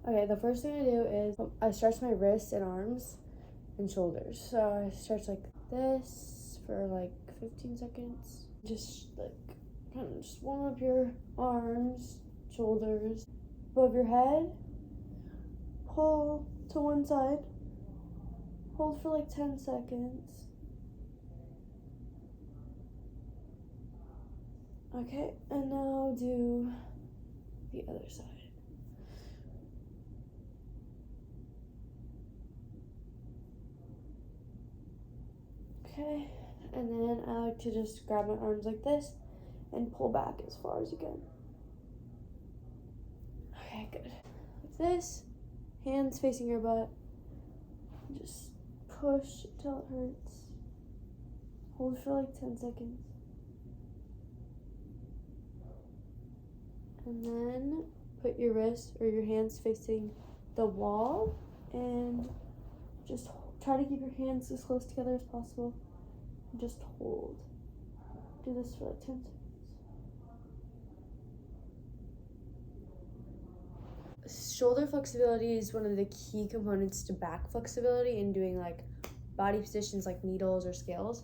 Okay, the first thing I do is I stretch my wrists and arms and shoulders. So I stretch like this for like 15 seconds. Just like kind of just warm up your arms, shoulders, above your head. Pull to one side. Hold for like 10 seconds. Okay, and now do the other side. Okay, and then I like to just grab my arms like this and pull back as far as you can. Okay, good. Like this, hands facing your butt. Just push till it hurts. Hold for like 10 seconds. And then put your wrists or your hands facing the wall and just try to keep your hands as close together as possible. Just hold. Do this for like 10 seconds. Shoulder flexibility is one of the key components to back flexibility in doing like body positions like needles or scales.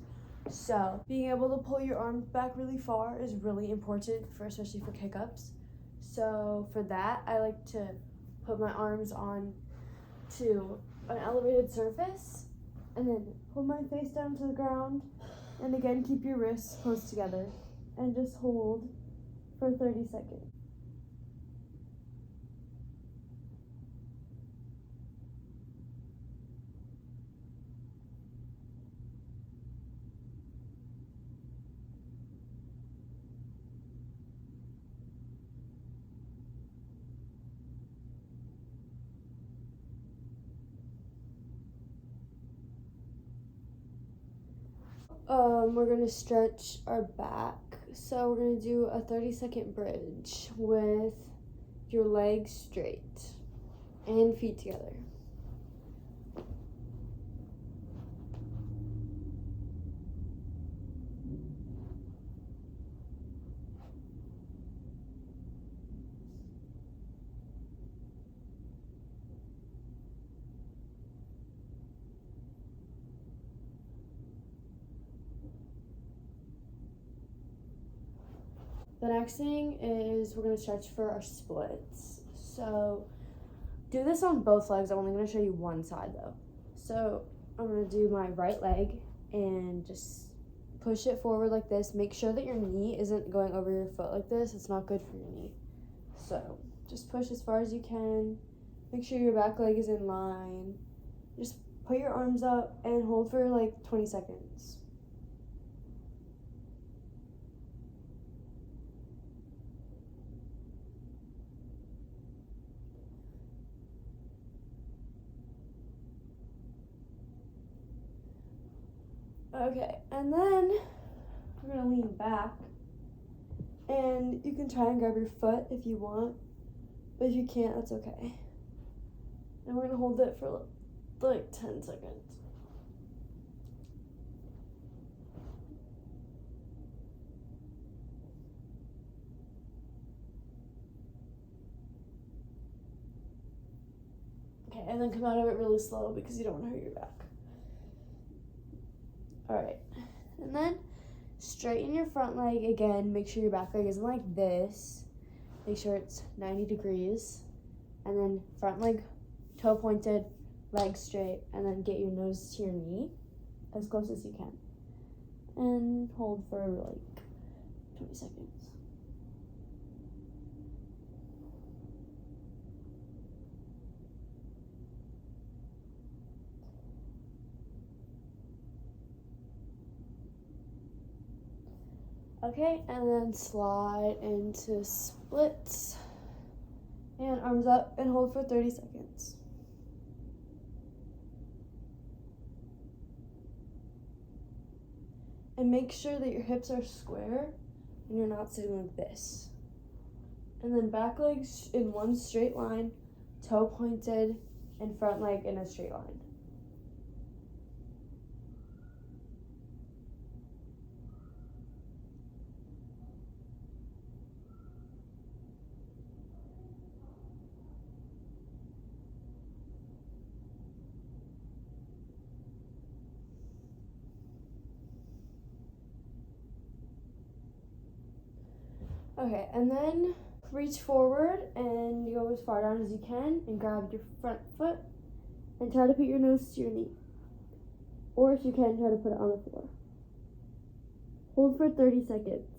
So being able to pull your arms back really far is really important especially for kick-ups. So for that, I like to put my arms on to an elevated surface and then pull my face down to the ground, and again keep your wrists close together and just hold for 30 seconds. We're gonna stretch our back. So we're gonna do a 30-second bridge with your legs straight and feet together. The next thing is we're gonna stretch for our splits. So do this on both legs. I'm only gonna show you one side though. So I'm gonna do my right leg and just push it forward like this. Make sure that your knee isn't going over your foot like this. It's not good for your knee. So just push as far as you can. Make sure your back leg is in line. Just put your arms up and hold for like 20 seconds. Okay, and then we're gonna lean back, and you can try and grab your foot if you want, but if you can't, that's okay. And we're gonna hold it for like 10 seconds. Okay, and then come out of it really slow because you don't want to hurt your back. All right, and then straighten your front leg again. Make sure your back leg isn't like this. Make sure it's 90 degrees. And then front leg, toe pointed, leg straight, and then get your nose to your knee as close as you can. And hold for like 20 seconds. Okay, and then slide into splits. And arms up and hold for 30 seconds. And make sure that your hips are square and you're not sitting like this. And then back legs in one straight line, toe pointed, and front leg in a straight line. Okay, and then reach forward and go as far down as you can and grab your front foot and try to put your nose to your knee. Or if you can, try to put it on the floor. Hold for 30 seconds.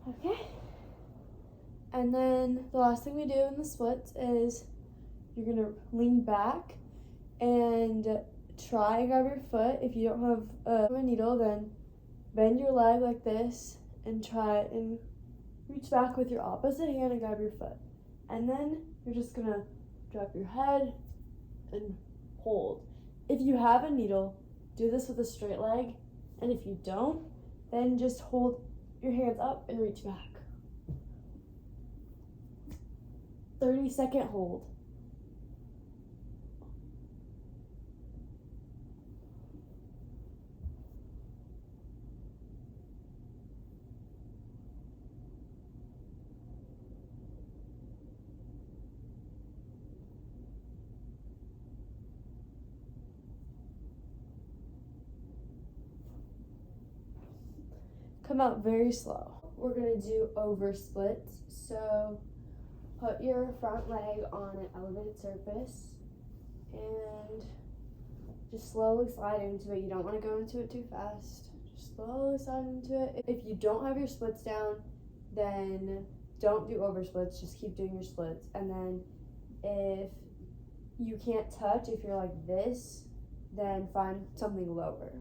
Okay. And then the last thing we do in the splits is you're gonna lean back and try and grab your foot. If you don't have a needle, then bend your leg like this and try and reach back with your opposite hand and grab your foot. And then you're just gonna drop your head and hold. If you have a needle, do this with a straight leg. And if you don't, then just hold your hands up and reach back. 30-second hold. Come out very slow. We're gonna do over splits. So put your front leg on an elevated surface and just slowly slide into it. You don't want to go into it too fast. Just slowly slide into it. If you don't have your splits down, then don't do over splits. Just keep doing your splits. And then if you can't touch, if you're like this, then find something lower.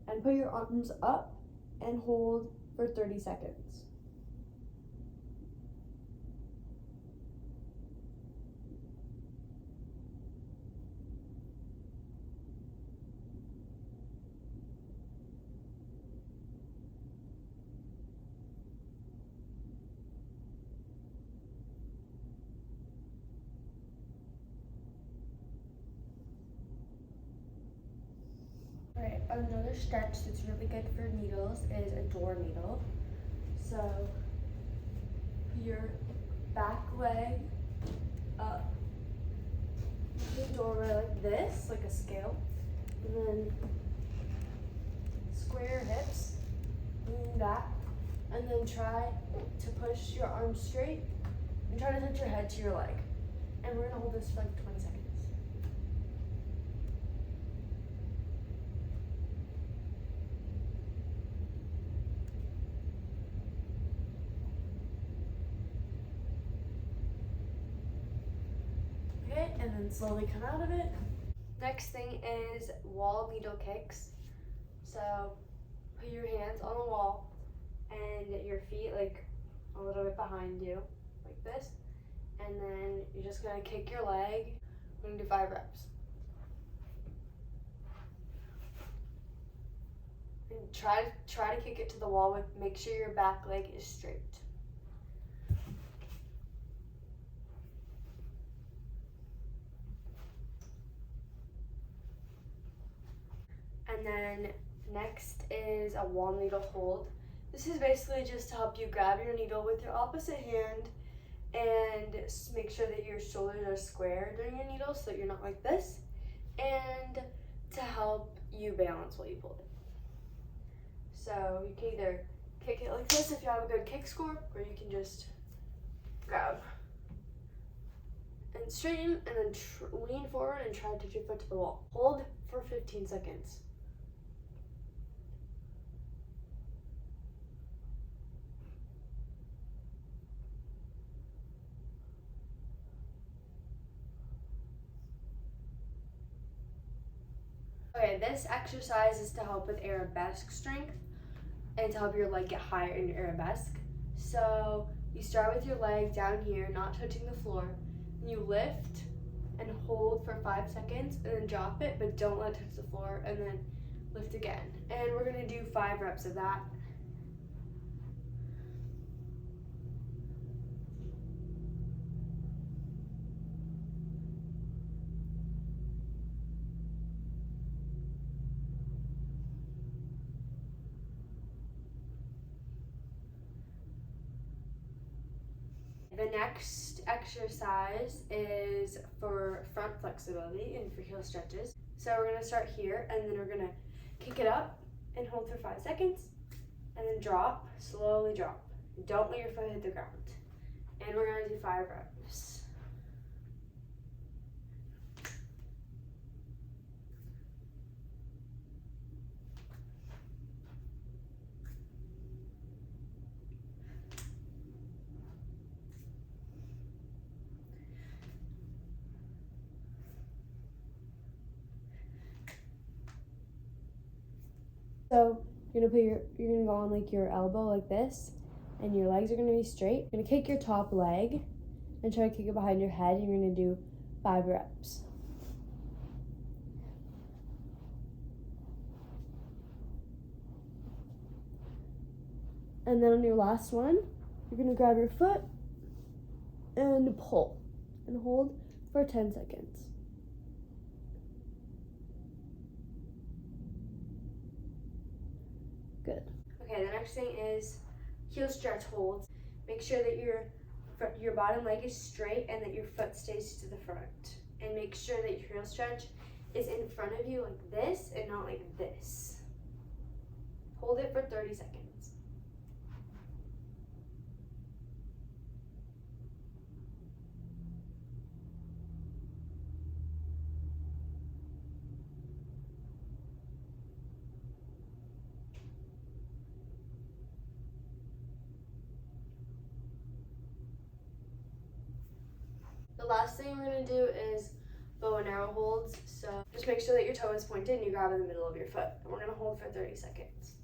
And put your arms up and hold for 30 seconds. Alright, another stretch that's really good for needles is a door needle. So put your back leg up the doorway like this, like a scale, and then square your hips, lean back, and then try to push your arms straight and try to touch your head to your leg. And we're gonna hold this for like 20 seconds. Okay, and then slowly come out of it. Next thing is wall needle kicks. So put your hands on the wall and your feet like a little bit behind you, like this. And then you're just gonna kick your leg. We're gonna do 5 reps. And try to kick it to the wall with, make sure your back leg is straight. And then next is a wall needle hold. This is basically just to help you grab your needle with your opposite hand and make sure that your shoulders are square during your needle so that you're not like this, and to help you balance while you pull it. So you can either kick it like this if you have a good kick score, or you can just grab and straighten and then lean forward and try to touch your foot to the wall. Hold for 15 seconds. Okay, this exercise is to help with arabesque strength and to help your leg get higher in your arabesque. So you start with your leg down here, not touching the floor. And you lift and hold for 5 seconds and then drop it, but don't let it touch the floor, and then lift again. And we're gonna do 5 reps of that. The next exercise is for front flexibility and for heel stretches. So we're gonna start here, and then we're gonna kick it up and hold for 5 seconds, and then drop, slowly drop. Don't let your foot hit the ground. And we're gonna do 5 reps. So you're gonna go on like your elbow like this, and your legs are gonna be straight. You're gonna kick your top leg and try to kick it behind your head. You're gonna do 5 reps. And then on your last one, you're gonna grab your foot and pull and hold for 10 seconds. Good. Okay, the next thing is heel stretch holds. Make sure that your bottom leg is straight and that your foot stays to the front. And make sure that your heel stretch is in front of you like this and not like this. Hold it for 30 seconds. The last thing we're gonna do is bow and arrow holds. So just make sure that your toe is pointed and you grab in the middle of your foot. And we're gonna hold for 30 seconds.